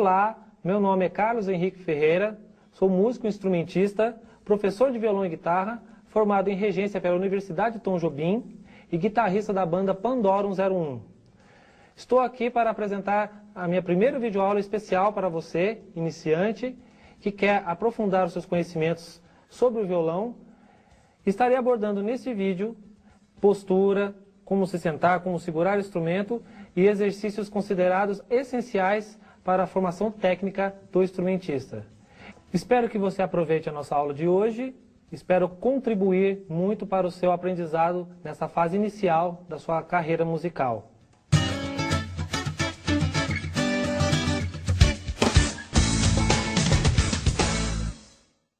Olá, meu nome é Carlos Henrique Ferreira, sou músico instrumentista, professor de violão e guitarra, formado em regência pela Universidade Tom Jobim e guitarrista da banda Pandorum 01. Estou aqui para apresentar a minha primeira videoaula especial para você, iniciante, que quer aprofundar os seus conhecimentos sobre o violão. Estarei abordando nesse vídeo postura, como se sentar, como segurar o instrumento e exercícios considerados essenciais para a formação técnica do instrumentista. Espero que você aproveite a nossa aula de hoje, espero contribuir muito para o seu aprendizado nessa fase inicial da sua carreira musical.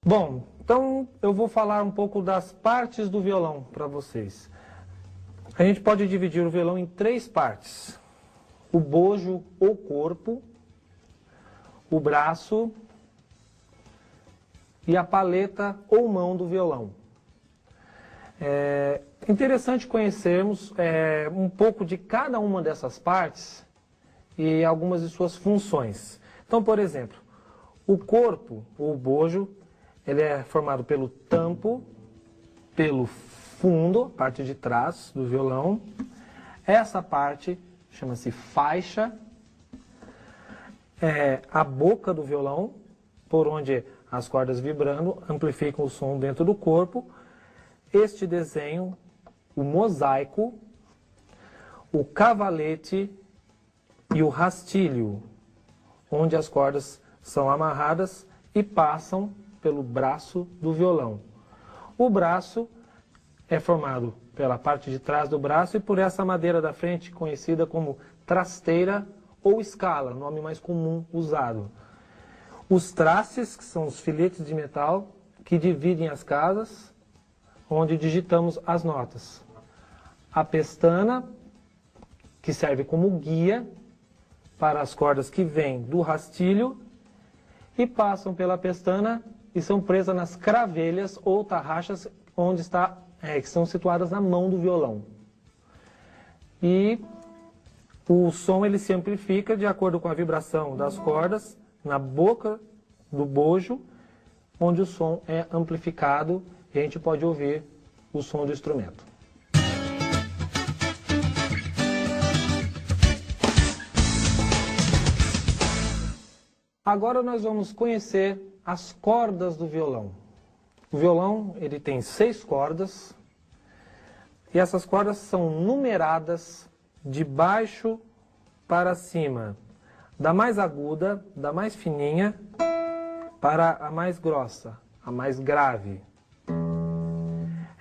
Bom, então eu vou falar um pouco das partes do violão para vocês. A gente pode dividir o violão em três partes: o bojo ou corpo, o braço e a paleta ou mão do violão. É interessante conhecermos um pouco de cada uma dessas partes e algumas de suas funções. Então, por exemplo, o corpo ou bojo, ele é formado pelo tampo, pelo fundo, a parte de trás do violão. Essa parte chama-se faixa, é a boca do violão, por onde as cordas vibrando amplificam o som dentro do corpo. Este desenho, o mosaico, o cavalete e o rastilho, onde as cordas são amarradas e passam pelo braço do violão. O braço é formado pela parte de trás do braço e por essa madeira da frente, conhecida como trasteira ou escala, nome mais comum usado. Os trastes, que são os filetes de metal que dividem as casas, onde digitamos as notas. A pestana, que serve como guia para as cordas que vêm do rastilho e passam pela pestana e são presas nas cravelhas ou tarraxas onde que são situadas na mão do violão. E o som ele se amplifica de acordo com a vibração das cordas na boca do bojo, onde o som é amplificado e a gente pode ouvir o som do instrumento. Agora nós vamos conhecer as cordas do violão. O violão ele tem 6 cordas e essas cordas são numeradas de baixo para cima, da mais aguda, da mais fininha, para a mais grossa, a mais grave.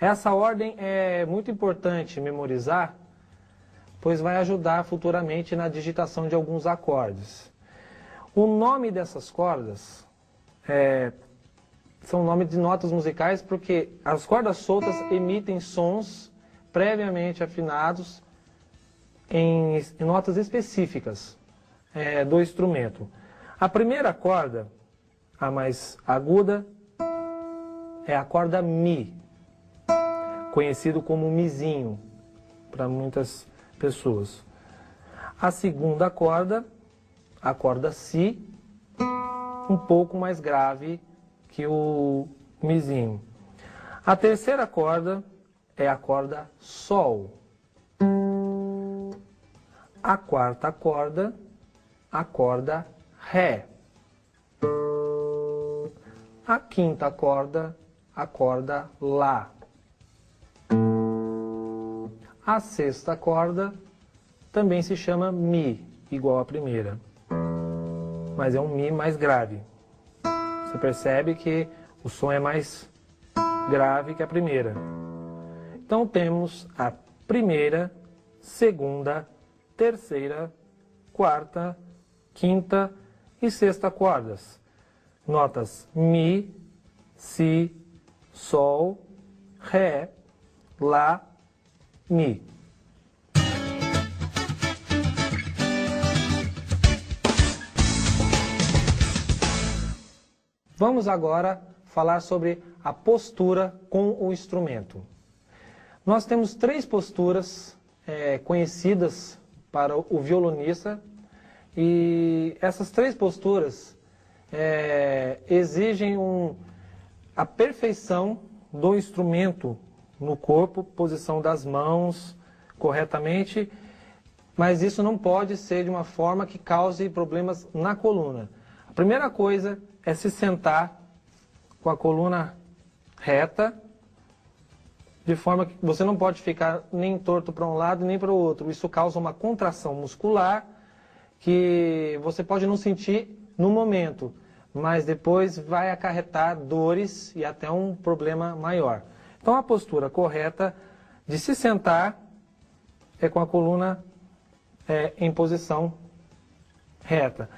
Essa ordem é muito importante memorizar, pois vai ajudar futuramente na digitação de alguns acordes. O nome dessas cordas são nomes de notas musicais porque as cordas soltas emitem sons previamente afinados em notas específicas do instrumento. A primeira corda, a mais aguda, é a corda Mi, conhecido como mizinho para muitas pessoas. A segunda corda, a corda Si, um pouco mais grave que o mizinho. A terceira corda é a corda Sol. A quarta corda, a corda Ré. A quinta corda, a corda Lá. A sexta corda também se chama Mi, igual à primeira, mas é um Mi mais grave. Você percebe que o som é mais grave que a primeira. Então temos a primeira, segunda, terceira, quarta, quinta e sexta cordas. Notas Mi, Si, Sol, Ré, Lá, Mi. Vamos agora falar sobre a postura com o instrumento. Nós temos 3 posturas conhecidas para o violonista E essas 3 posturas exigem a perfeição do instrumento no corpo, posição das mãos corretamente, mas isso não pode ser de uma forma que cause problemas na coluna. A primeira coisa é se sentar com a coluna reta, de forma que você não pode ficar nem torto para um lado nem para o outro. Isso causa uma contração muscular que você pode não sentir no momento, mas depois vai acarretar dores e até um problema maior. Então a postura correta de se sentar é com a coluna em posição reta.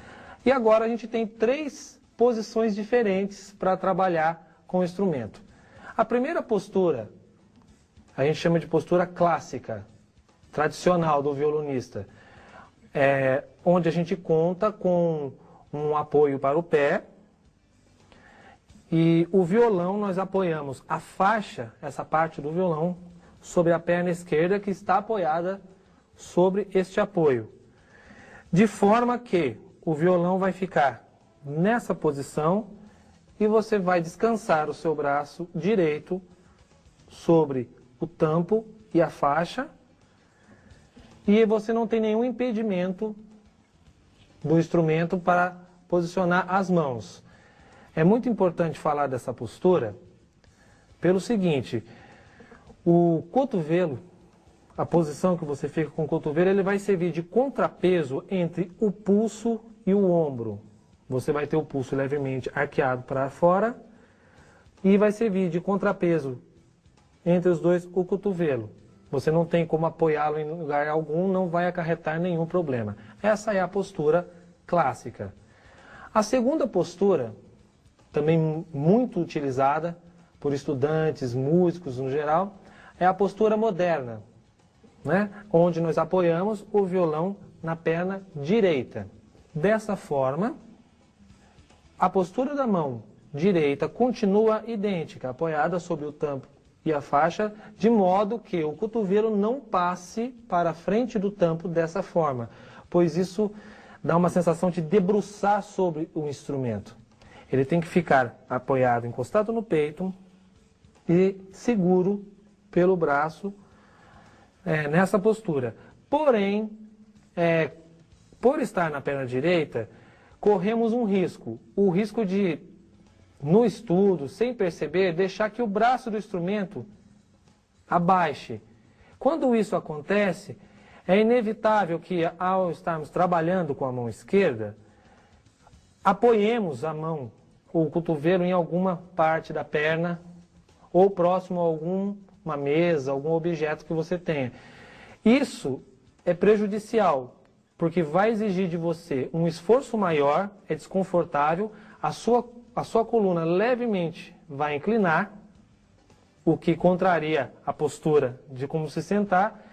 E agora a gente tem 3 posições diferentes para trabalhar com o instrumento. A primeira postura a gente chama de postura clássica, tradicional do violonista, onde a gente conta com um apoio para o pé e o violão nós apoiamos a faixa, essa parte do violão, sobre a perna esquerda que está apoiada sobre este apoio. De forma que o violão vai ficar nessa posição e você vai descansar o seu braço direito sobre o tampo e a faixa, e você não tem nenhum impedimento do instrumento para posicionar as mãos. É muito importante falar dessa postura pelo seguinte: o cotovelo, a posição que você fica com o cotovelo, ele vai servir de contrapeso entre o pulso e o ombro. Você vai ter o pulso levemente arqueado para fora e vai servir de contrapeso entre os dois o cotovelo. Você não tem como apoiá-lo em lugar algum, não vai acarretar nenhum problema. Essa é a postura clássica. A segunda postura, também muito utilizada por estudantes, músicos no geral, é a postura moderna, né? Onde nós apoiamos o violão na perna direita. Dessa forma, a postura da mão direita continua idêntica, apoiada sobre o tampo e a faixa, de modo que o cotovelo não passe para a frente do tampo dessa forma, pois isso dá uma sensação de debruçar sobre o instrumento. Ele tem que ficar apoiado, encostado no peito e seguro pelo braço nessa postura. Porém, por estar na perna direita, corremos um risco, o risco de, no estudo, sem perceber, deixar que o braço do instrumento abaixe. Quando isso acontece, é inevitável que, ao estarmos trabalhando com a mão esquerda, apoiemos a mão ou o cotovelo em alguma parte da perna ou próximo a alguma mesa, algum objeto que você tenha. Isso é prejudicial, porque vai exigir de você um esforço maior, é desconfortável, a sua coluna levemente vai inclinar, o que contraria a postura de como se sentar,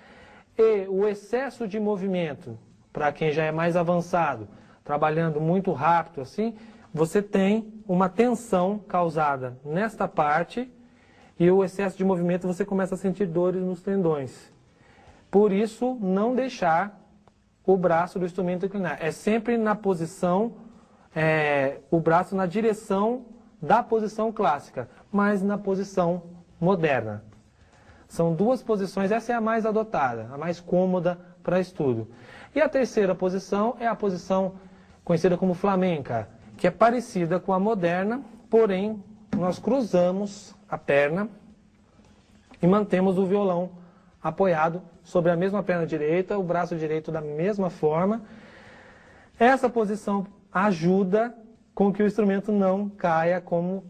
e o excesso de movimento, para quem já é mais avançado, trabalhando muito rápido assim, você tem uma tensão causada nesta parte e o excesso de movimento você começa a sentir dores nos tendões. Por isso, não deixar o braço do instrumento inclinar. É sempre na posição, o braço na direção da posição clássica, mas na posição moderna. São 2 posições, essa é a mais adotada, a mais cômoda para estudo. E a terceira posição é a posição conhecida como flamenca, que é parecida com a moderna, porém nós cruzamos a perna e mantemos o violão apoiado sobre a mesma perna direita, o braço direito da mesma forma. Essa posição ajuda com que o instrumento não caia, como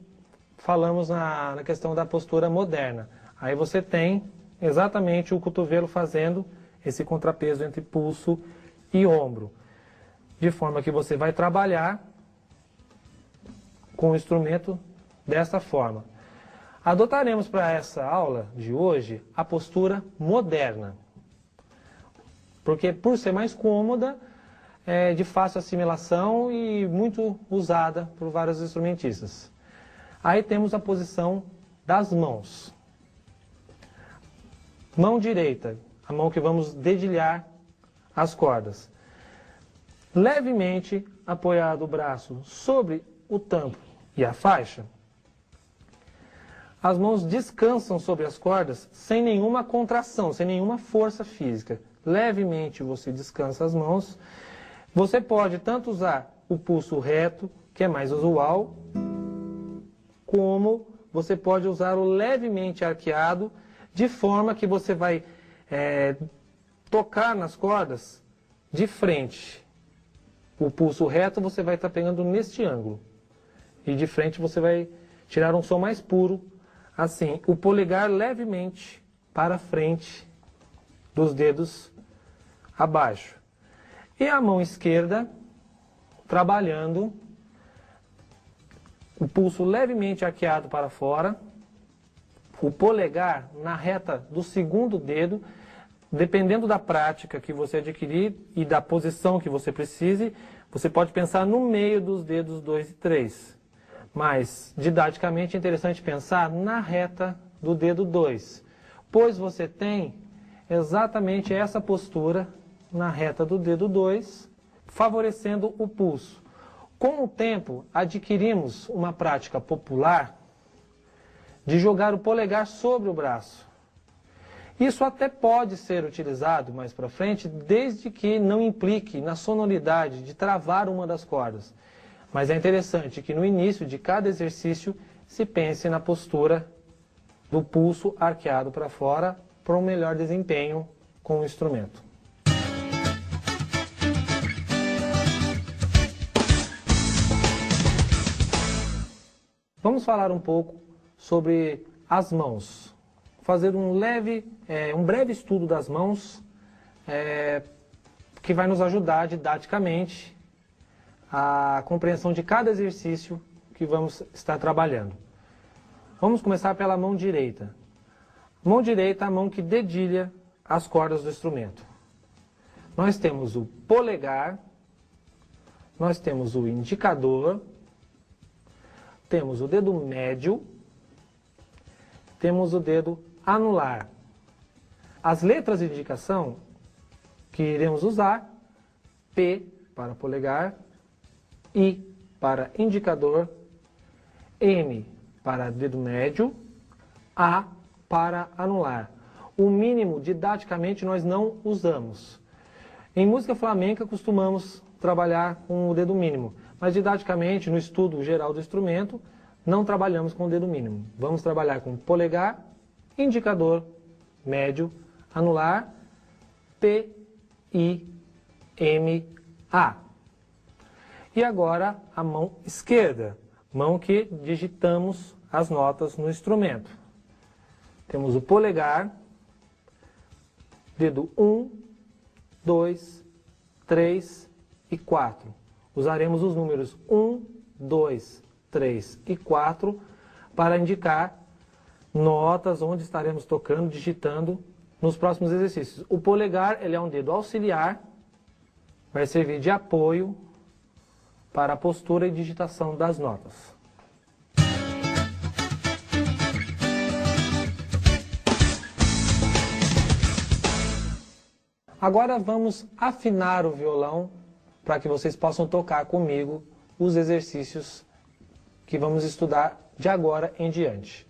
falamos na questão da postura moderna. Aí você tem exatamente o cotovelo fazendo esse contrapeso entre pulso e ombro, de forma que você vai trabalhar com o instrumento dessa forma. Adotaremos para essa aula de hoje a postura moderna, porque por ser mais cômoda, é de fácil assimilação e muito usada por vários instrumentistas. Aí temos a posição das mãos. Mão direita, a mão que vamos dedilhar as cordas. levemente apoiado o braço sobre o tampo e a faixa, as mãos descansam sobre as cordas sem nenhuma contração, sem nenhuma força física. Levemente você descansa as mãos. Você pode tanto usar o pulso reto, que é mais usual, como você pode usar o levemente arqueado, de forma que você vai tocar nas cordas de frente. O pulso reto você vai estar pegando neste ângulo. E de frente você vai tirar um som mais puro. Assim, o polegar levemente para frente dos dedos abaixo. E a mão esquerda trabalhando o pulso levemente arqueado para fora, o polegar na reta do segundo dedo, dependendo da prática que você adquirir e da posição que você precise, você pode pensar no meio dos dedos 2 e 3. Mas, didaticamente, é interessante pensar na reta do dedo 2, pois você tem exatamente essa postura na reta do dedo 2, favorecendo o pulso. Com o tempo, adquirimos uma prática popular de jogar o polegar sobre o braço. Isso até pode ser utilizado mais para frente, desde que não implique na sonoridade de travar uma das cordas. Mas é interessante que no início de cada exercício se pense na postura do pulso arqueado para fora para um melhor desempenho com o instrumento. Vamos falar um pouco sobre as mãos. Fazer um breve estudo das mãos, que vai nos ajudar didaticamente a compreensão de cada exercício que vamos estar trabalhando. Vamos começar pela mão direita. Mão direita é a mão que dedilha as cordas do instrumento. Nós temos o polegar, nós temos o indicador, temos o dedo médio, temos o dedo anular. As letras de indicação que iremos usar: P para polegar, I para indicador, M para dedo médio, A para anular. O mínimo, didaticamente, nós não usamos. Em música flamenca, costumamos trabalhar com o dedo mínimo, mas didaticamente, no estudo geral do instrumento, não trabalhamos com o dedo mínimo. Vamos trabalhar com polegar, indicador, médio, anular, P, I, M, A. E agora a mão esquerda, mão que digitamos as notas no instrumento. Temos o polegar, dedo 1, 2, 3 e 4. Usaremos os números 1, 2, 3 e 4 para indicar notas onde estaremos tocando, digitando nos próximos exercícios. O polegar, ele é um dedo auxiliar, vai servir de apoio para a postura e digitação das notas. Agora vamos afinar o violão para que vocês possam tocar comigo os exercícios que vamos estudar de agora em diante.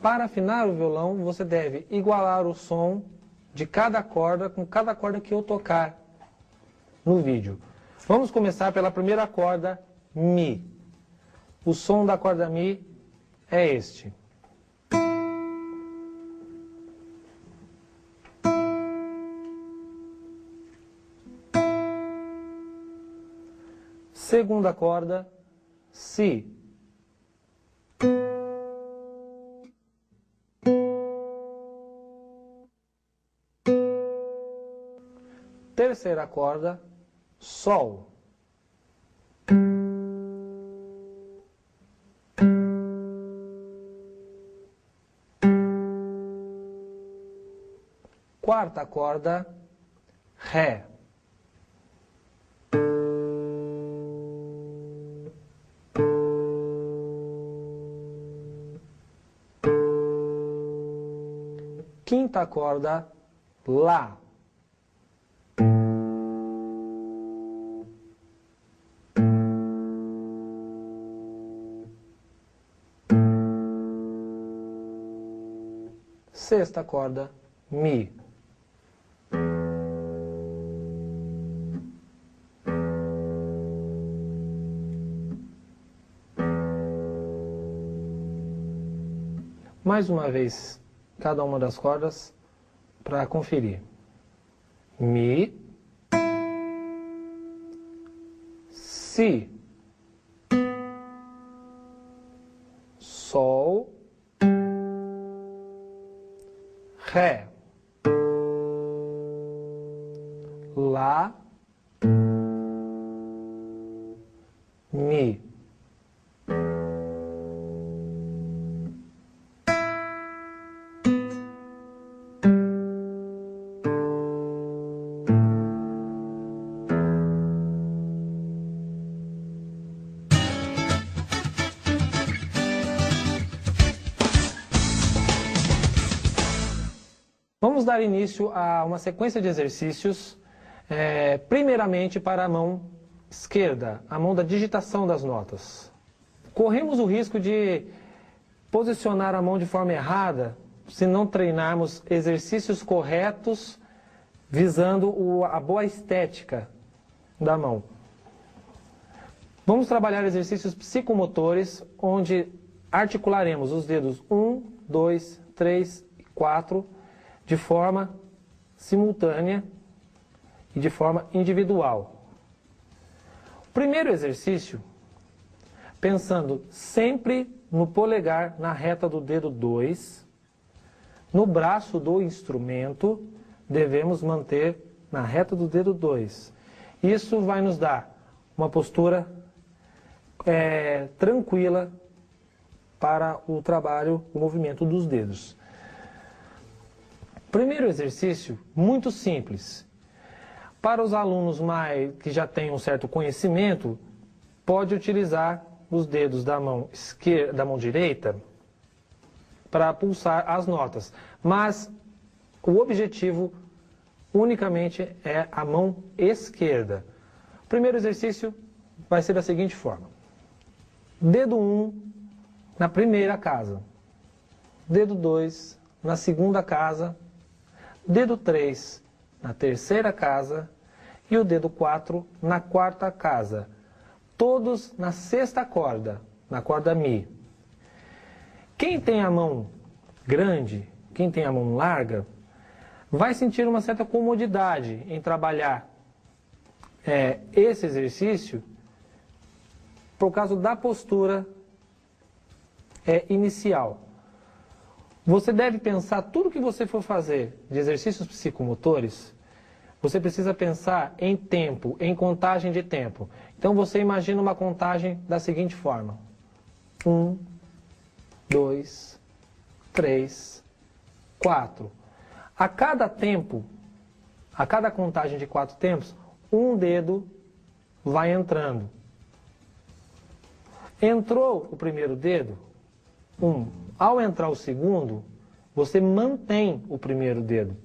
Para afinar o violão, você deve igualar o som de cada corda com cada corda que eu tocar no vídeo. Vamos começar pela primeira corda, Mi. O som da corda Mi é este. Segunda corda, Si. Terceira corda, Sol. Quarta corda, Ré. Quinta corda, Lá. sexta corda, Mi. Mais uma vez, cada uma das cordas para conferir. Mi, Si, Sol, Ré, Lá, Mi. Vamos dar início a uma sequência de exercícios, primeiramente para a mão esquerda, a mão da digitação das notas. Corremos o risco de posicionar a mão de forma errada se não treinarmos exercícios corretos visando a boa estética da mão. Vamos trabalhar exercícios psicomotores, onde articularemos os dedos 1, 2, 3 e 4 de forma simultânea e de forma individual. O primeiro exercício, pensando sempre no polegar na reta do dedo 2, no braço do instrumento, devemos manter na reta do dedo 2. Isso vai nos dar uma postura tranquila para o trabalho, o movimento dos dedos. Primeiro exercício, muito simples. Para os alunos que já têm um certo conhecimento, pode utilizar os dedos da mão esquerda, da mão direita, para pulsar as notas. Mas o objetivo unicamente é a mão esquerda. O primeiro exercício vai ser da seguinte forma. Dedo 1 na primeira casa. Dedo 2 na segunda casa. Dedo 3 na terceira casa e o dedo 4 na quarta casa. Todos na sexta corda, na corda Mi. Quem tem a mão grande, quem tem a mão larga, vai sentir uma certa comodidade em trabalhar esse exercício por causa da postura inicial. Você deve pensar, tudo que você for fazer de exercícios psicomotores, você precisa pensar em tempo, em contagem de tempo. Então você imagina uma contagem da seguinte forma. 1, 2, 3, 4. A cada tempo, a cada contagem de 4 tempos, um dedo vai entrando. Entrou o primeiro dedo, 1. Ao entrar o segundo, você mantém o primeiro dedo.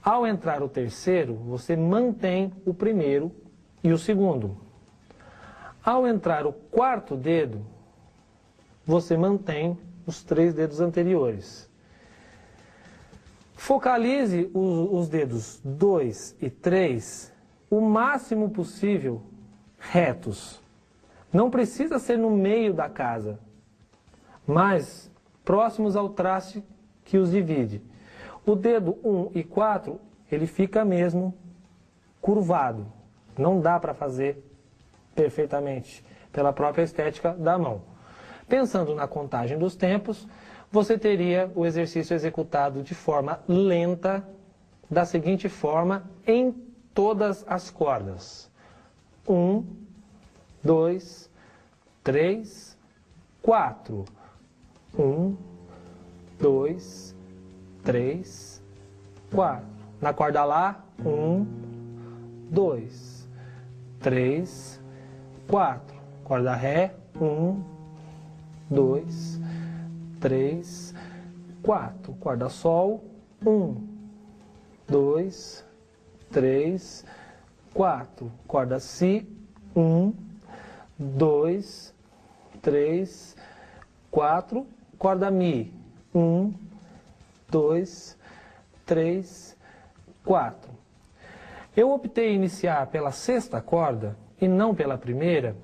Ao entrar o terceiro, você mantém o primeiro e o segundo. Ao entrar o quarto dedo, você mantém os 3 dedos anteriores. Focalize os dedos 2 e 3 o máximo possível retos. Não precisa ser no meio da casa, mas próximos ao traste que os divide. O dedo 1 e 4, ele fica mesmo curvado. Não dá para fazer perfeitamente, pela própria estética da mão. Pensando na contagem dos tempos, você teria o exercício executado de forma lenta, da seguinte forma, em todas as cordas. 1, 2, 3, 4. 1, 2, 3, 4. Na corda Lá, 1, 2, 3, 4. Corda Ré, 1, 2, 3, 4. Corda Sol, 1, 2, 3, 4. Corda Si, 1, 2, 3, 4. Corda Mi, 1, 2, 3, 4. Eu optei iniciar pela sexta corda e não pela primeira,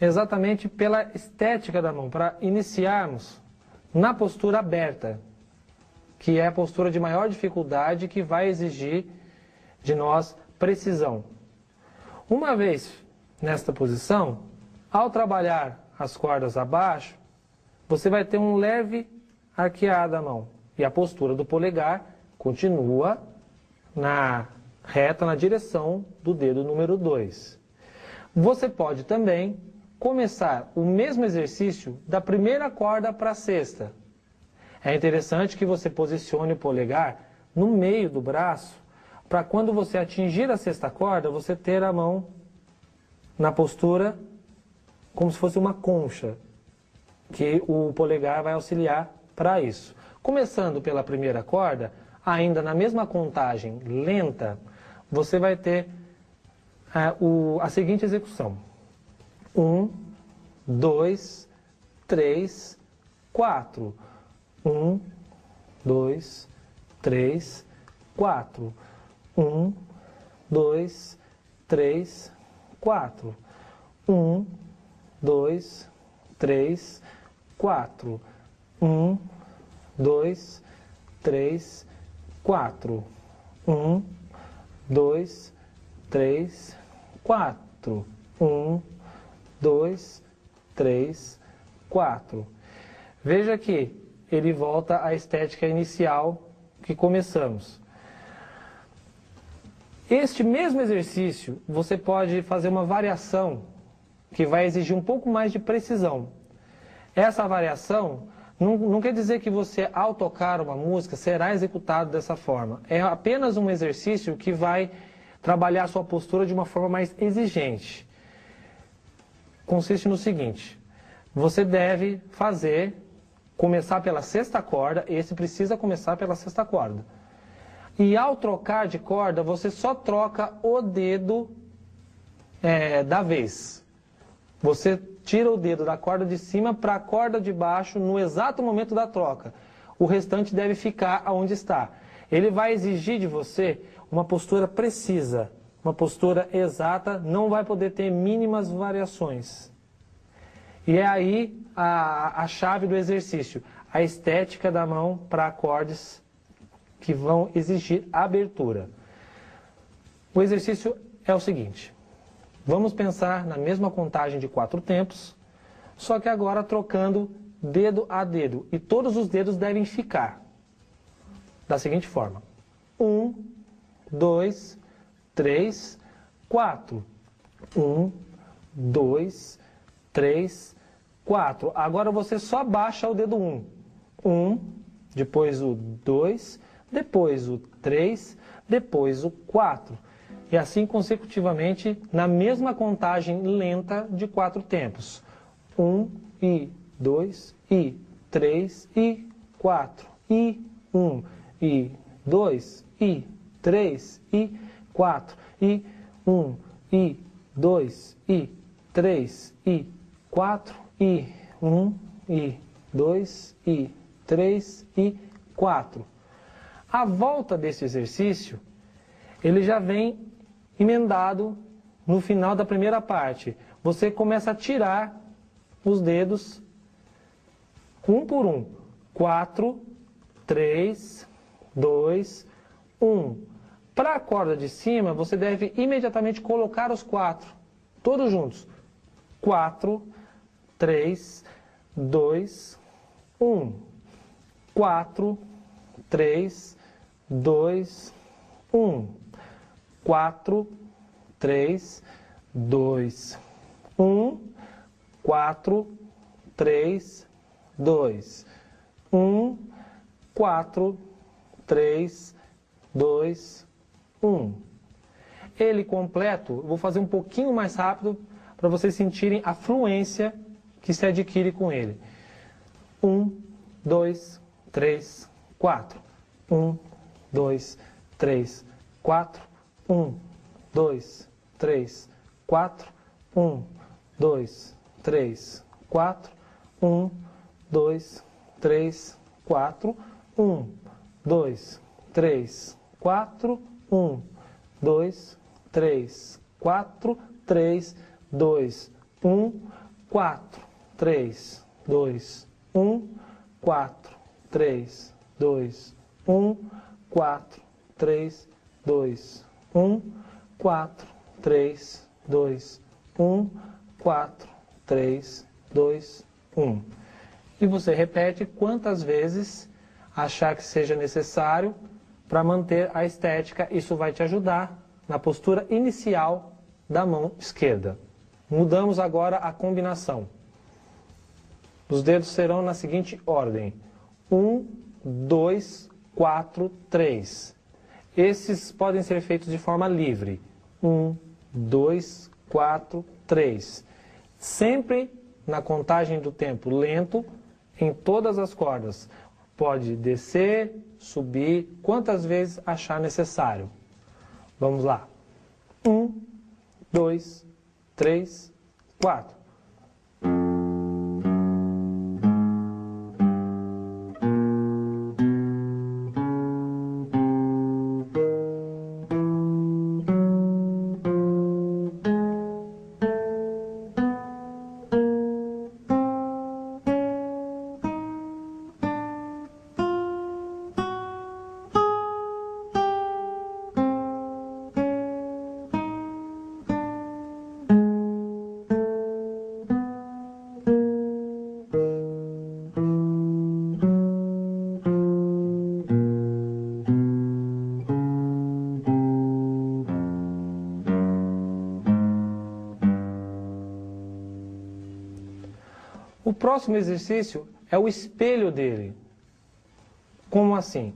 exatamente pela estética da mão, para iniciarmos na postura aberta, que é a postura de maior dificuldade que vai exigir de nós precisão. Uma vez nesta posição, ao trabalhar as cordas abaixo, você vai ter um leve arquear da mão. E a postura do polegar continua na reta, na direção do dedo número 2. Você pode também começar o mesmo exercício da primeira corda para a sexta. É interessante que você posicione o polegar no meio do braço, para quando você atingir a sexta corda, você ter a mão na postura como se fosse uma concha, que o polegar vai auxiliar para isso. Começando pela primeira corda, ainda na mesma contagem lenta, você vai ter a seguinte execução. 1, 2, 3, 4. 1, 2, 3, 4. 1, 2, 3, 4. 1, 2, 3, 4. 1, 2, 3, 4. 1, 2, 3, 4. 1, 2, 3, 4. Veja que ele volta à estética inicial que começamos. Este mesmo exercício, você pode fazer uma variação que vai exigir um pouco mais de precisão. Essa variação não quer dizer que você, ao tocar uma música, será executado dessa forma. É apenas um exercício que vai trabalhar a sua postura de uma forma mais exigente. Consiste no seguinte: você deve começar pela sexta corda, esse precisa começar pela sexta corda. E ao trocar de corda, você só troca o dedo da vez. Você tira o dedo da corda de cima para a corda de baixo no exato momento da troca. O restante deve ficar onde está. Ele vai exigir de você uma postura precisa, uma postura exata, não vai poder ter mínimas variações. E é aí a chave do exercício, a estética da mão para acordes que vão exigir abertura. O exercício é o seguinte: vamos pensar na mesma contagem de 4 tempos, só que agora trocando dedo a dedo. E todos os dedos devem ficar da seguinte forma: 1, 2, 3, 4. 1, 2, 3, 4. Agora você só baixa o dedo 1. 1, depois o 2, depois o 3, depois o 4. E assim consecutivamente na mesma contagem lenta de 4 tempos. 1 e 2 e 3 e 4 e 1 e 2 e 3 e 4 e 1 e 2 e 3 e 4 e 1 e 2 e 3 e 4. A volta desse exercício, ele já vem emendado no final da primeira parte. Você começa a tirar os dedos um por um. 4, 3, 2, 1. Para a corda de cima, você deve imediatamente colocar os 4, todos juntos. 4, 3, 2, 1. 4, 3, 2, 1. 4, 3, 2, 1. 4, 3, 2, 1. 4, 3, 2, 1. Ele completo, eu vou fazer um pouquinho mais rápido para vocês sentirem a fluência que se adquire com ele. 1, 2, 3, 4. 1, 2, 3, 4. 1, 2, 3, 4. 1, 2, 3, 4. 1, 2, 3, 4, 1, 2, 3, 4, 1, 2, 3, 4, 3, 2, 1, 4, 3, 2, 1, 4, 3, 2, 1, 4, 3, 2, 1, 4, 3, 2, 1, 4, 3, 2, 1. E você repete quantas vezes achar que seja necessário para manter a estética. Isso vai te ajudar na postura inicial da mão esquerda. Mudamos agora a combinação. Os dedos serão na seguinte ordem: 1, 2, 4, 3. Esses podem ser feitos de forma livre. 1, 2, 4, 3. Sempre na contagem do tempo lento, em todas as cordas. Pode descer, subir, quantas vezes achar necessário. Vamos lá. 1, 2, 3, 4. O próximo exercício é o espelho dele. Como assim?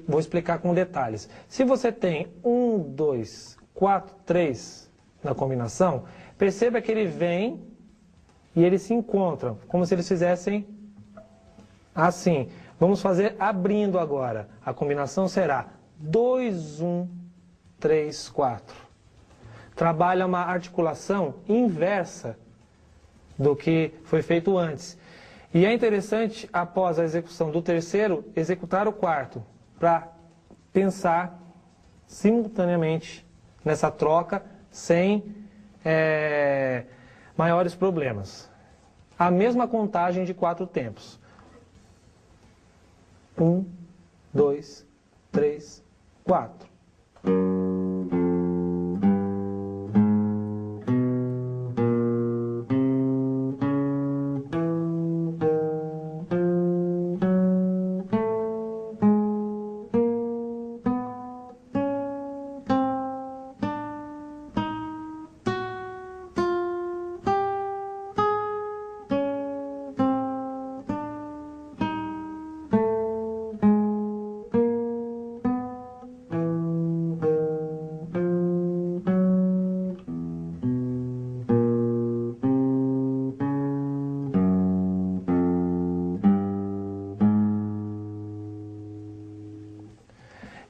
Vou explicar com detalhes. Se você tem 1, 2, 4, 3 na combinação, perceba que ele vem e eles se encontram, como se eles fizessem assim. Vamos fazer abrindo agora. A combinação será 2, 1, 3, 4. Trabalha uma articulação inversa do que foi feito antes. E é interessante, após a execução do terceiro, executar o quarto, para pensar simultaneamente nessa troca, sem maiores problemas. A mesma contagem de 4 tempos. 1, 2, 3, 4.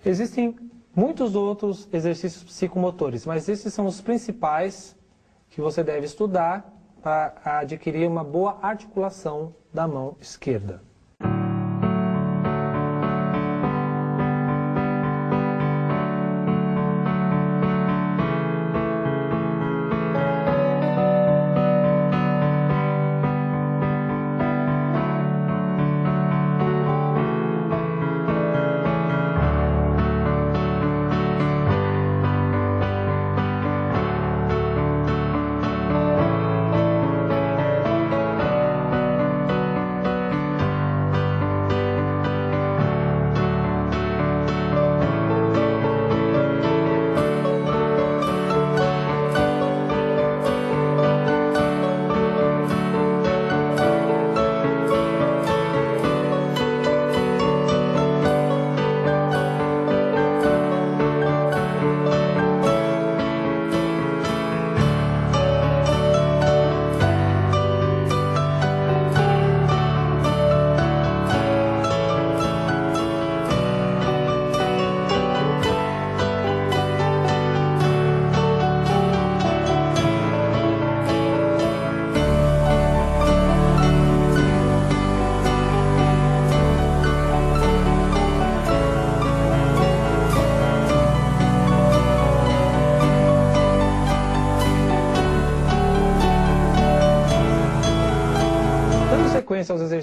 Existem muitos outros exercícios psicomotores, mas esses são os principais que você deve estudar para adquirir uma boa articulação da mão esquerda.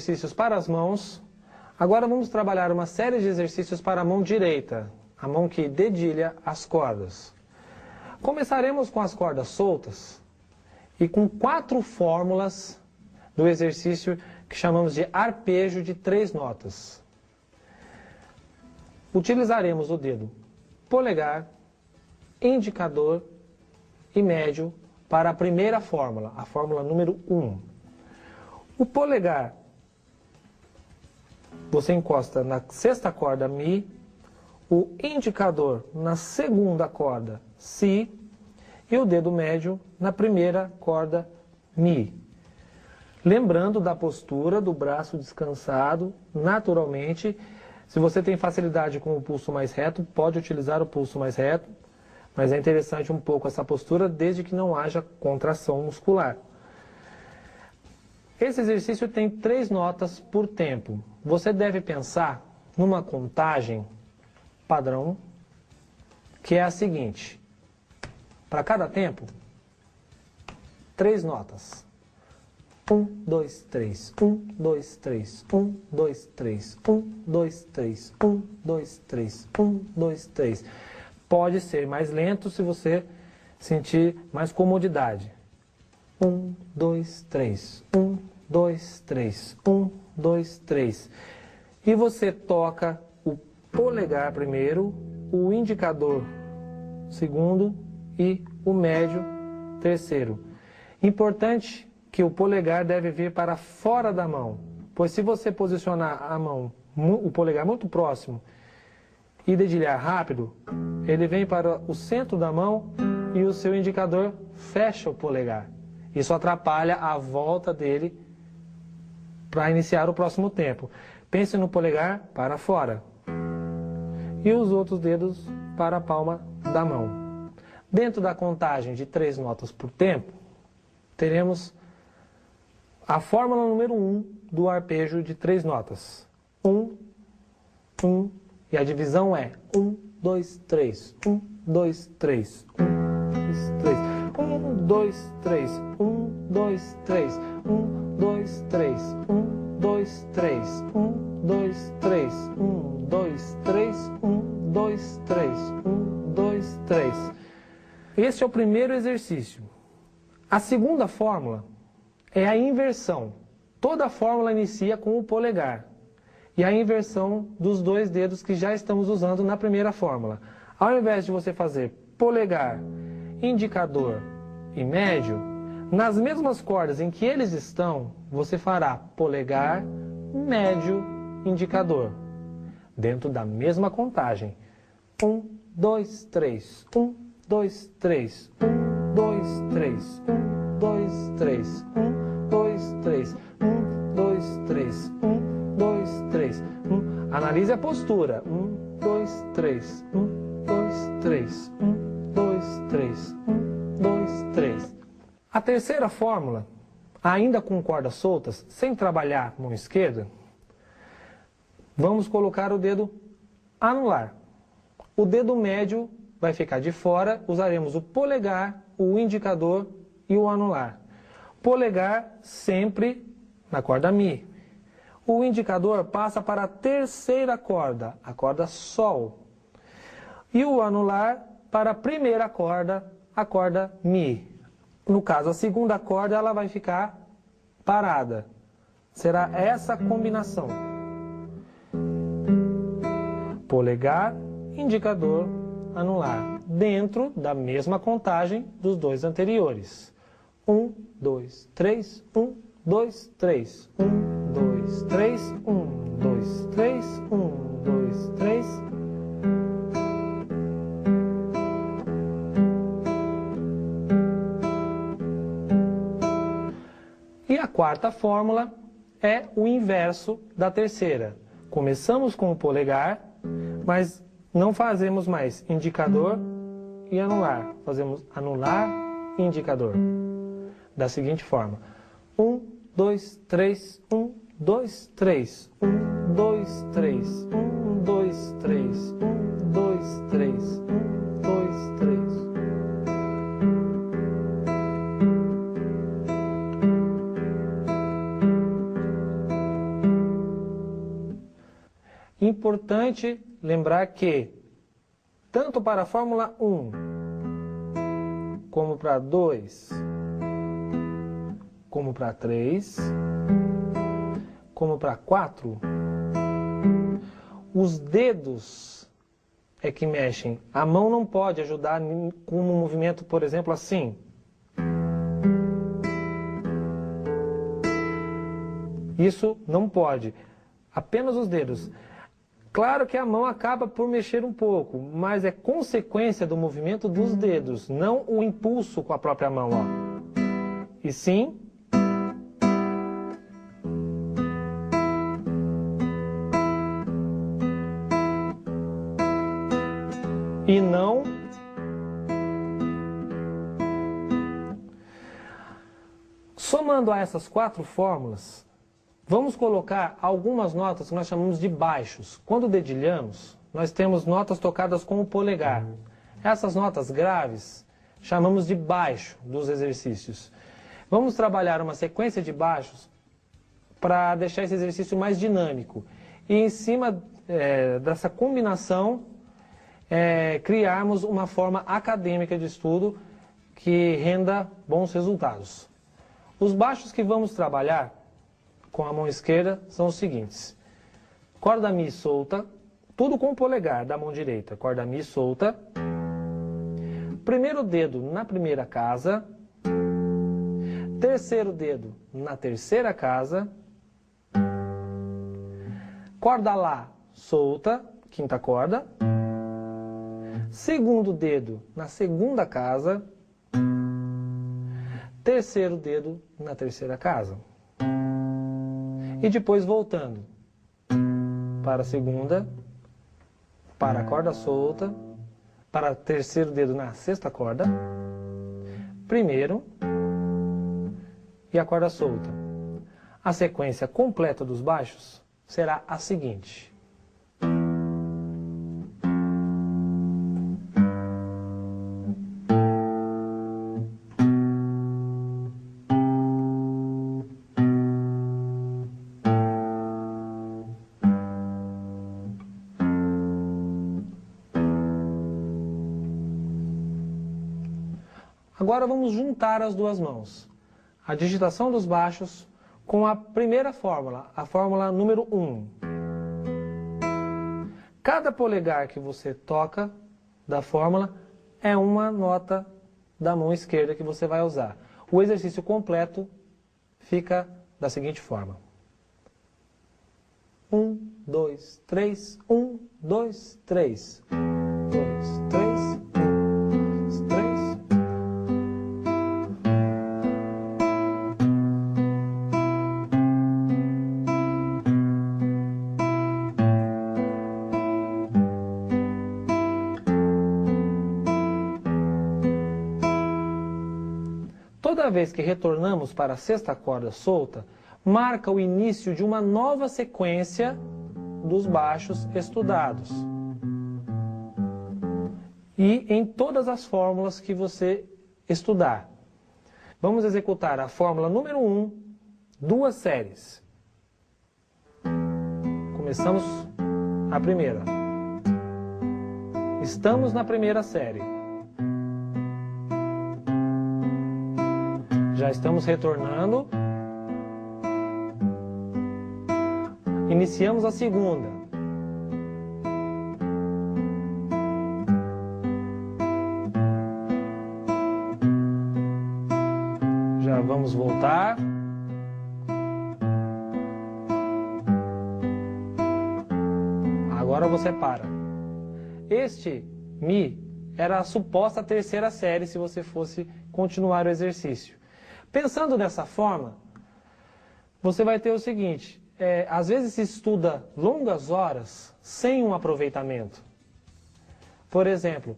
exercícios para as mãos. Agora vamos trabalhar uma série de exercícios para a mão direita, a mão que dedilha as cordas. Começaremos com as cordas soltas e com 4 fórmulas do exercício que chamamos de arpejo de 3 notas. Utilizaremos o dedo polegar, indicador e médio para a primeira fórmula, a fórmula número 1. O polegar você encosta na sexta corda Mi, o indicador na segunda corda Si e o dedo médio na primeira corda Mi. Lembrando da postura do braço descansado, naturalmente. Se você tem facilidade com o pulso mais reto, pode utilizar o pulso mais reto, mas é interessante um pouco essa postura desde que não haja contração muscular. Esse exercício tem 3 notas por tempo. Você deve pensar numa contagem padrão, que é a seguinte. Para cada tempo, 3 notas. 1, 2, 3, 1, 2, 3, 1, 2, 3, 1, 2, 3, 1, 2, 3, 1, 2, 3. Pode ser mais lento se você sentir mais comodidade. 1, 2, 3, 1, 2, 3, 1, 2, 3. E você toca o polegar primeiro, o indicador segundo e o médio terceiro. Importante que o polegar deve vir para fora da mão, pois se você posicionar a mão, o polegar muito próximo e dedilhar rápido, ele vem para o centro da mão e o seu indicador fecha o polegar. Isso atrapalha a volta dele para iniciar o próximo tempo. Pense no polegar para fora e os outros dedos para a palma da mão. Dentro da contagem de 3 notas por tempo, teremos a fórmula número 1 do arpejo de 3 notas. 1, 1, e a divisão é 1, 2, 3, 1, 2, 3, 1, 2, 3, 1, 2, 3, 1, 2, 3, 1, 2, 3, 1, 2, 3, 1, 2, 3, 1, 2, 3, 1, 2, 3. Este é o primeiro exercício. A segunda fórmula é a inversão. Toda fórmula inicia com o polegar. E a inversão dos 2 dedos que já estamos usando na primeira fórmula. Ao invés de você fazer polegar, indicador e médio, nas mesmas cordas em que eles estão, você fará polegar, médio, indicador. Dentro da mesma contagem. 1, 2, 3, 1, 2, 3, 1, 2, 3, 1, 2, 3, 1, 2, 3, 1, 2, 3, 1, 2, 3, 1. Analise a postura. 1, 2, 3, 1, 2, 3, 1, 2, 3, 1, 2, 3. A terceira fórmula, ainda com cordas soltas, sem trabalhar mão esquerda, vamos colocar o dedo anular. O dedo médio vai ficar de fora, usaremos o polegar, o indicador e o anular. Polegar sempre na corda Mi. O indicador passa para a terceira corda, a corda Sol. E o anular para a primeira corda, a corda Mi. No caso, a segunda corda ela vai ficar parada. Será essa a combinação. Polegar, indicador, anular. Dentro da mesma contagem dos 2 anteriores. 1, 2, 3, 1, 2, 3, 1, 2, 3, 1, 2, 3, 1, 2, 3. E a quarta fórmula é o inverso da terceira. Começamos com o polegar, mas não fazemos mais indicador e anular. Fazemos anular e indicador. Da seguinte forma. 1, 2, 3, 1, 2, 3, 1, 2, 3, 1, 2, 3, 1, 2, 3, 1, 2, 3. Importante lembrar que, tanto para a Fórmula 1, como para 2, como para 3, como para 4, os dedos é que mexem. A mão não pode ajudar com um movimento, por exemplo, assim. Isso não pode. Apenas os dedos. Claro que a mão acaba por mexer um pouco, mas é consequência do movimento dos dedos, não o impulso com a própria mão, ó. E sim e não somando a essas 4 fórmulas. Vamos colocar algumas notas que nós chamamos de baixos. Quando dedilhamos, nós temos notas tocadas com o polegar. Essas notas graves chamamos de baixo dos exercícios. Vamos trabalhar uma sequência de baixos para deixar esse exercício mais dinâmico. E em cima dessa combinação, criarmos uma forma acadêmica de estudo que renda bons resultados. Os baixos que vamos trabalhar com a mão esquerda são os seguintes: corda Mi solta, tudo com o polegar da mão direita, corda Mi solta, primeiro dedo na primeira casa, terceiro dedo na terceira casa, corda Lá solta, quinta corda, segundo dedo na segunda casa, terceiro dedo na terceira casa. E depois voltando para a segunda, para a corda solta, para o terceiro dedo na sexta corda, primeiro e a corda solta. A sequência completa dos baixos será a seguinte. Agora vamos juntar as duas mãos. A digitação dos baixos com a primeira fórmula, a fórmula número 1. Cada polegar que você toca da fórmula é uma nota da mão esquerda que você vai usar. O exercício completo fica da seguinte forma. 1, 2, 3, 1, 2, 3. 1, 2, 3, 1, 2, 3. Toda vez que retornamos para a sexta corda solta, marca o início de uma nova sequência dos baixos estudados. E em todas as fórmulas que você estudar. Vamos executar a fórmula número 1, 2 séries. Começamos a primeira. Estamos na primeira série. Já estamos retornando. Iniciamos a segunda. Já vamos voltar. Agora você para. Este Mi era a suposta terceira série se você fosse continuar o exercício. Pensando dessa forma, você vai ter o seguinte, às vezes se estuda longas horas sem um aproveitamento. Por exemplo,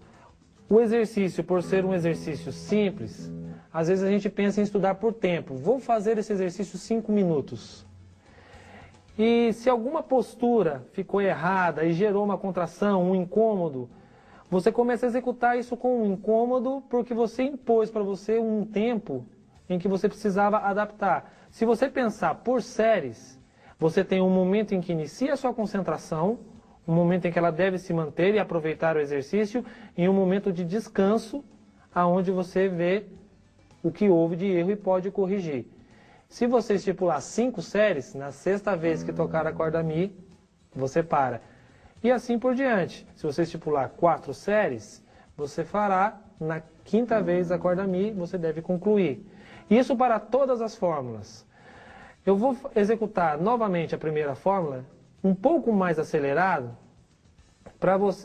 o exercício, por ser um exercício simples, às vezes a gente pensa em estudar por tempo. Vou fazer esse exercício 5 minutos. E se alguma postura ficou errada e gerou uma contração, um incômodo, você começa a executar isso com um incômodo porque você impôs para você um tempo em que você precisava adaptar. Se você pensar por séries, Você tem um momento em que inicia a sua concentração, um momento em que ela deve se manter e aproveitar o exercício, e um momento de descanso, aonde você vê o que houve de erro e pode corrigir. Se você estipular 5 séries, na 6ª vez que tocar a corda Mi, você para. E assim por diante. Se você estipular 4 séries, você fará na 5ª vez a corda Mi, você deve concluir. Isso para todas as fórmulas. Eu vou executar novamente a primeira fórmula, um pouco mais acelerado,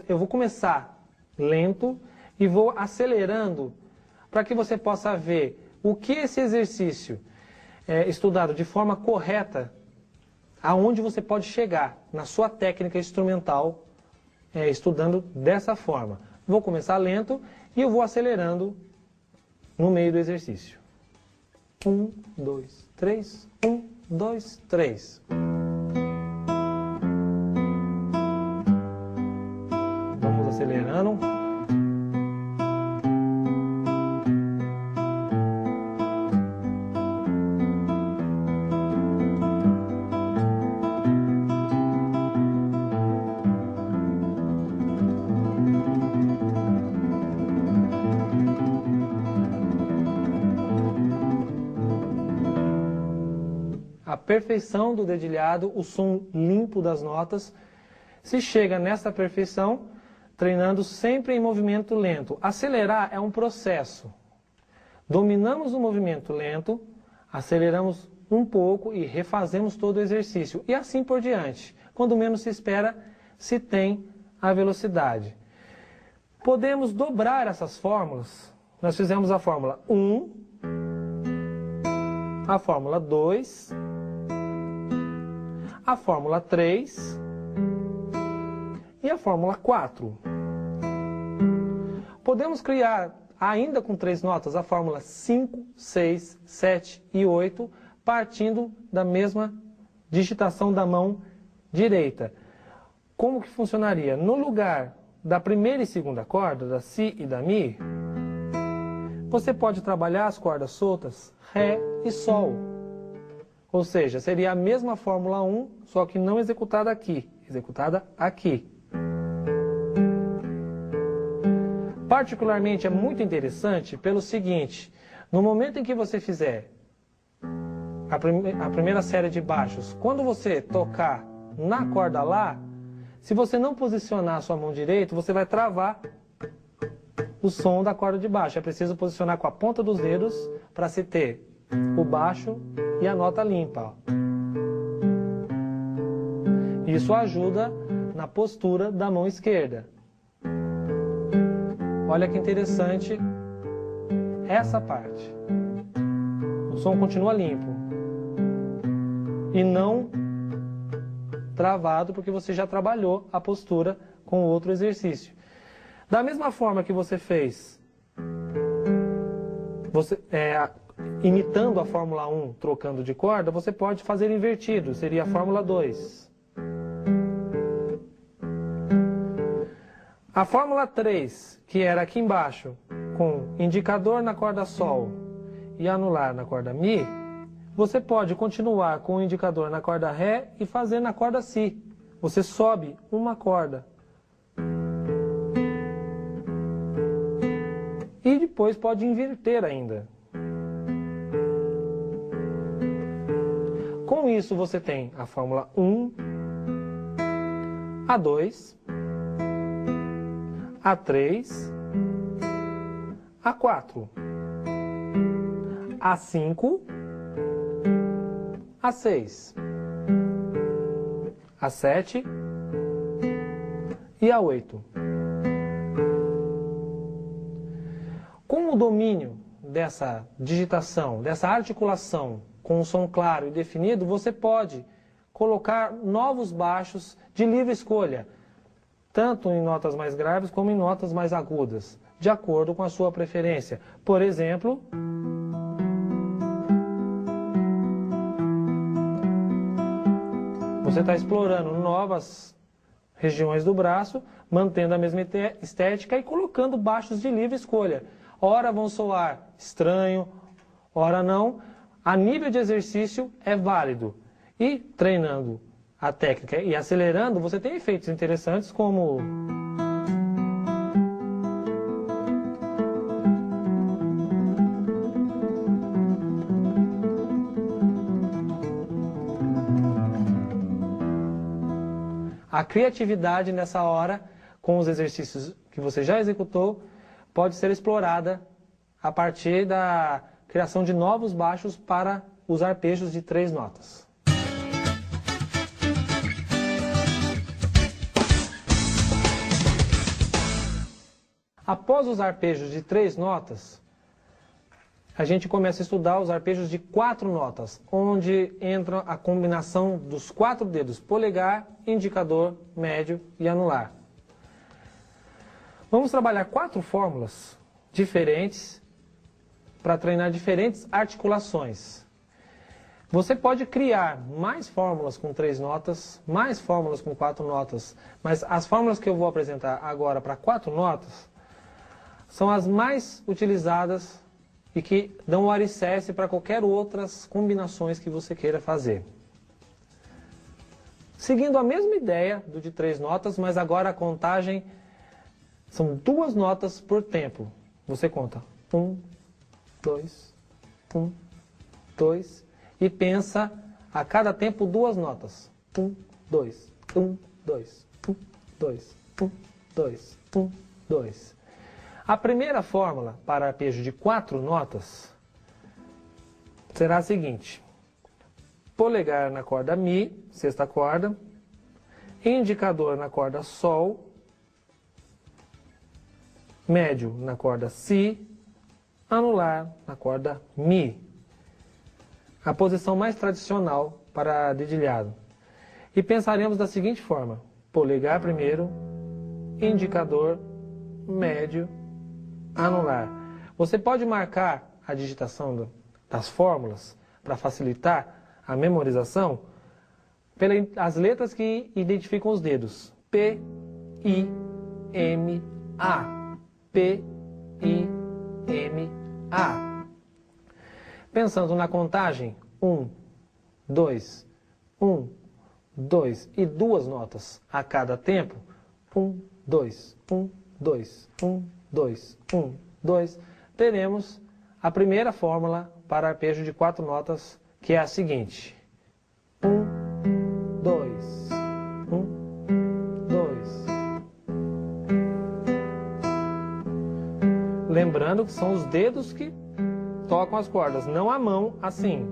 eu vou começar lento e vou acelerando para que você possa ver o que esse exercício estudado de forma correta, aonde você pode chegar na sua técnica instrumental, estudando dessa forma. Vou começar lento e eu vou acelerando no meio do exercício. 1, 2, 3, 1, 2, 3. Vamos acelerando. A perfeição do dedilhado, o som limpo das notas, se chega nessa perfeição treinando sempre em movimento lento. Acelerar é um processo. Dominamos o movimento lento, aceleramos um pouco e refazemos todo o exercício. E assim por diante. Quando menos se espera, se tem a velocidade. Podemos dobrar essas fórmulas. Nós fizemos a fórmula 1, a fórmula 2, a fórmula 3 e a fórmula 4. Podemos criar, ainda com 3 notas, a fórmula 5, 6, 7 e 8, partindo da mesma digitação da mão direita. Como que funcionaria? No lugar da primeira e segunda corda, da Si e da Mi, você pode trabalhar as cordas soltas Ré e Sol. Ou seja, seria a mesma fórmula 1, só que não executada aqui, executada aqui. Particularmente é muito interessante pelo seguinte: no momento em que você fizer a primeira série de baixos, quando você tocar na corda Lá, se você não posicionar a sua mão direita, você vai travar o som da corda de baixo. É preciso posicionar com a ponta dos dedos para se ter o baixo e a nota limpa. Isso ajuda na postura da mão esquerda. Olha que interessante essa parte. O som continua limpo e não travado, porque você já trabalhou a postura com outro exercício. Da mesma forma que você fez, imitando a fórmula 1, trocando de corda, você pode fazer invertido, seria a fórmula 2. A fórmula 3, que era aqui embaixo, com indicador na corda Sol e anular na corda Mi, você pode continuar com o indicador na corda Ré e fazer na corda Si. Você sobe uma corda. E depois pode inverter ainda. Com isso você tem a fórmula 1, a 2, a 3, a 4, a 5, a 6, a 7 e a 8. Com o domínio dessa digitação, dessa articulação com um som claro e definido, você pode colocar novos baixos de livre escolha, tanto em notas mais graves como em notas mais agudas, de acordo com a sua preferência. Por exemplo, você está explorando novas regiões do braço, mantendo a mesma estética e colocando baixos de livre escolha. Ora vão soar estranho, ora não. A nível de exercício é válido. E treinando a técnica e acelerando, você tem efeitos interessantes como... A criatividade nessa hora, com os exercícios que você já executou, pode ser explorada a partir da criação de novos baixos para os arpejos de 3 notas. Após os arpejos de 3 notas, a gente começa a estudar os arpejos de 4 notas, onde entra a combinação dos 4 dedos, polegar, indicador, médio e anular. Vamos trabalhar 4 fórmulas diferentes para treinar diferentes articulações. Você pode criar mais fórmulas com 3 notas, mais fórmulas com 4 notas, mas as fórmulas que eu vou apresentar agora para 4 notas são as mais utilizadas e que dão o alicerce para qualquer outras combinações que você queira fazer. Seguindo a mesma ideia do de 3 notas, mas agora a contagem são 2 notas por tempo. Você conta 1, 2, 1, 2 e pensa a cada tempo 2 notas. 1, 2, 1, 2, 1, 2, 1, 2, 1, 2. A primeira fórmula para arpejo de 4 notas será a seguinte: polegar na corda Mi, sexta corda, indicador na corda Sol, médio na corda Si, anular na corda Mi. A posição mais tradicional para dedilhado. E pensaremos da seguinte forma: polegar primeiro, indicador, médio, anular. Você pode marcar a digitação das fórmulas para facilitar a memorização pelas letras que identificam os dedos. P, I, M, A. P, I, M, A. Pensando na contagem, 1, 2, 1, 2 e 2 notas a cada tempo. 1, 2, 1, 2, 1, 2, 1, 2, teremos a primeira fórmula para arpejo de 4 notas, que é a seguinte: 1, 2, 1, 2. Lembrando que são os dedos que tocam as cordas, não a mão assim.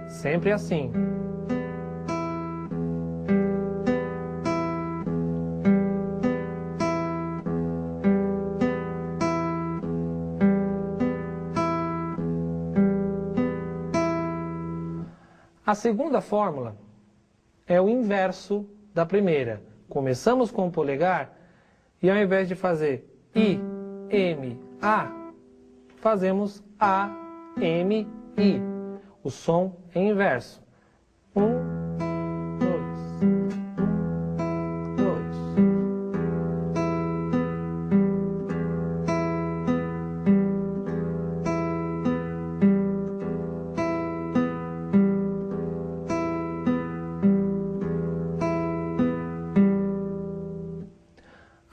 Sempre assim. A segunda fórmula é o inverso da primeira. Começamos com o polegar e ao invés de fazer I, M, A, fazemos A, M, I. O som é inverso. 1, 2, 2.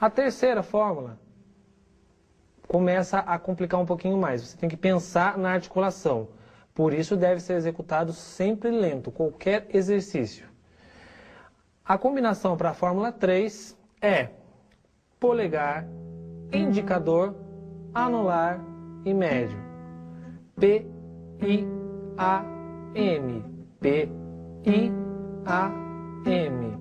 A terceira fórmula começa a complicar um pouquinho mais. Você tem que pensar na articulação. Por isso deve ser executado sempre lento, qualquer exercício. A combinação para a fórmula 3 é polegar, indicador, anular e médio. P, I, A, M. P, I, A, M.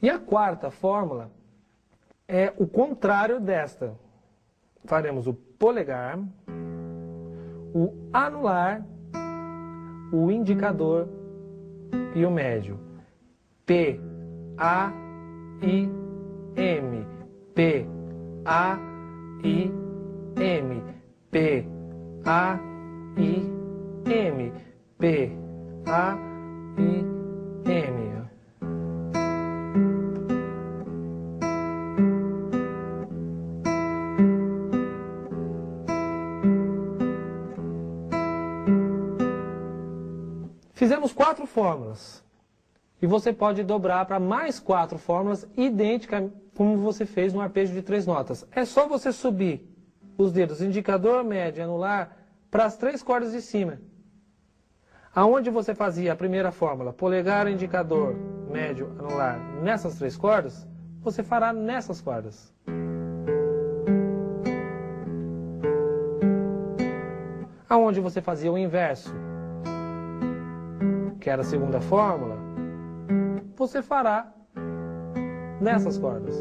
E a quarta fórmula é o contrário desta. Faremos o polegar, o anular, o indicador e o médio. P, A, I, M. P, A, I, M. P, A, I, M. P, A, e M. Fizemos 4 fórmulas. E você pode dobrar para mais 4 fórmulas idênticas como você fez no arpejo de 3 notas. É só você subir os dedos indicador, médio e anular para as 3 cordas de cima. Aonde você fazia a primeira fórmula, polegar, indicador, médio, anular, nessas 3 cordas, você fará nessas cordas. Aonde você fazia o inverso, que era a segunda fórmula, você fará nessas cordas.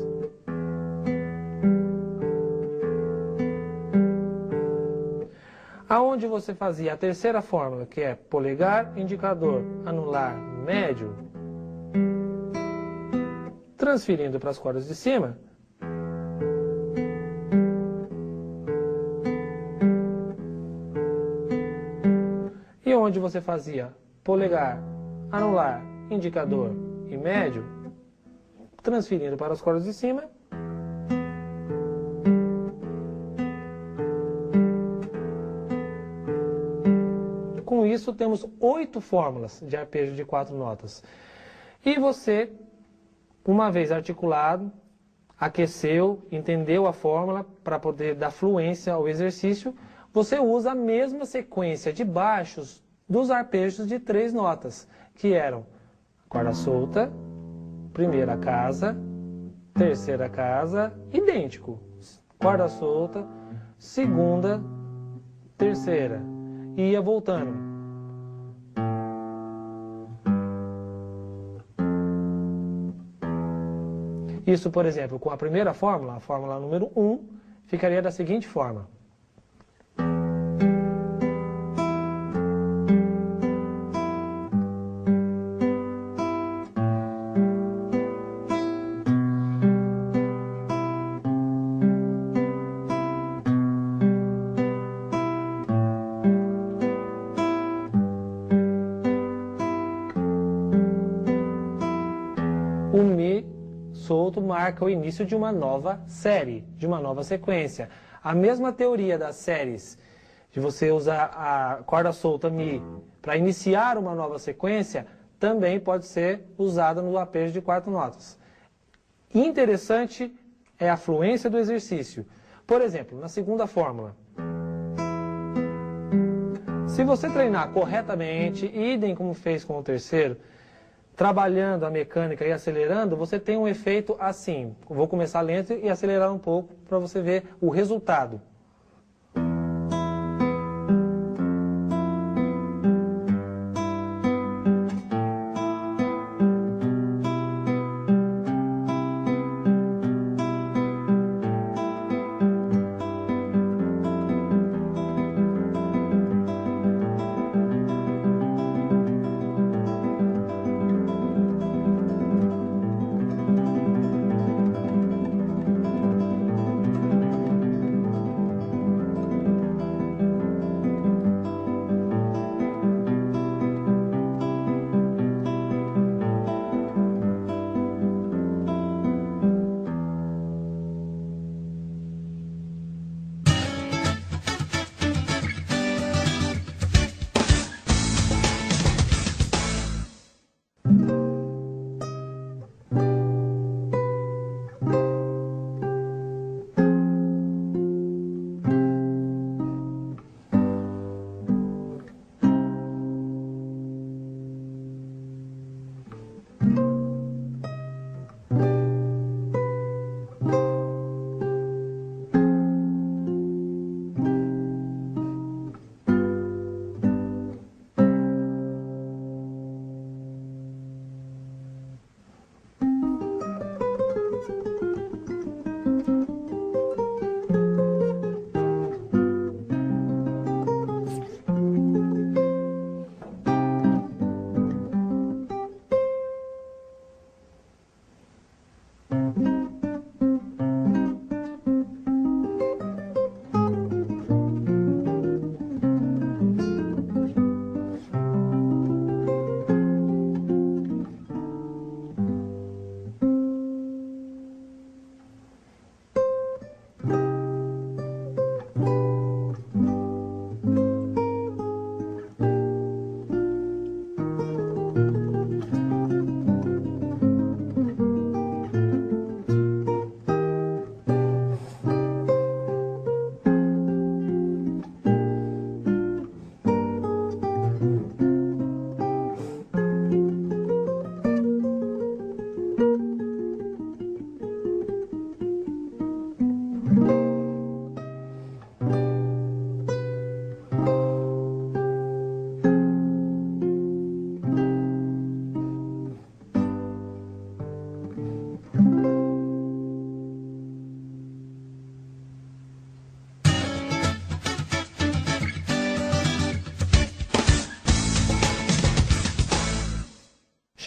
Aonde você fazia a terceira fórmula, que é polegar, indicador, anular, médio, transferindo para as cordas de cima, e onde você fazia polegar, anular, indicador e médio, transferindo para as cordas de cima, com isso temos 8 fórmulas de arpejo de 4 notas. E você, uma vez articulado, aqueceu, entendeu a fórmula para poder dar fluência ao exercício, você usa a mesma sequência de baixos dos arpejos de 3 notas, que eram corda solta, primeira casa, terceira casa, idêntico. Corda solta, segunda, terceira. E ia voltando. Isso, por exemplo, com a primeira fórmula, a fórmula número 1, ficaria da seguinte forma. O Mi solto marca o início de uma nova série, de uma nova sequência. A mesma teoria das séries, de você usar a corda solta Mi para iniciar uma nova sequência, também pode ser usada no arpejo de 4 notas. Interessante é a fluência do exercício. Por exemplo, na segunda fórmula, se você treinar corretamente, idem como fez com o terceiro, trabalhando a mecânica e acelerando, você tem um efeito assim. Vou começar lento e acelerar um pouco para você ver o resultado.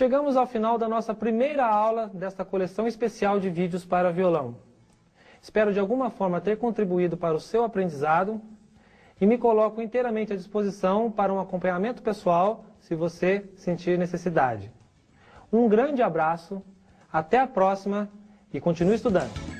Chegamos ao final da nossa primeira aula desta coleção especial de vídeos para violão. Espero de alguma forma ter contribuído para o seu aprendizado e me coloco inteiramente à disposição para um acompanhamento pessoal, se você sentir necessidade. Um grande abraço, até a próxima e continue estudando!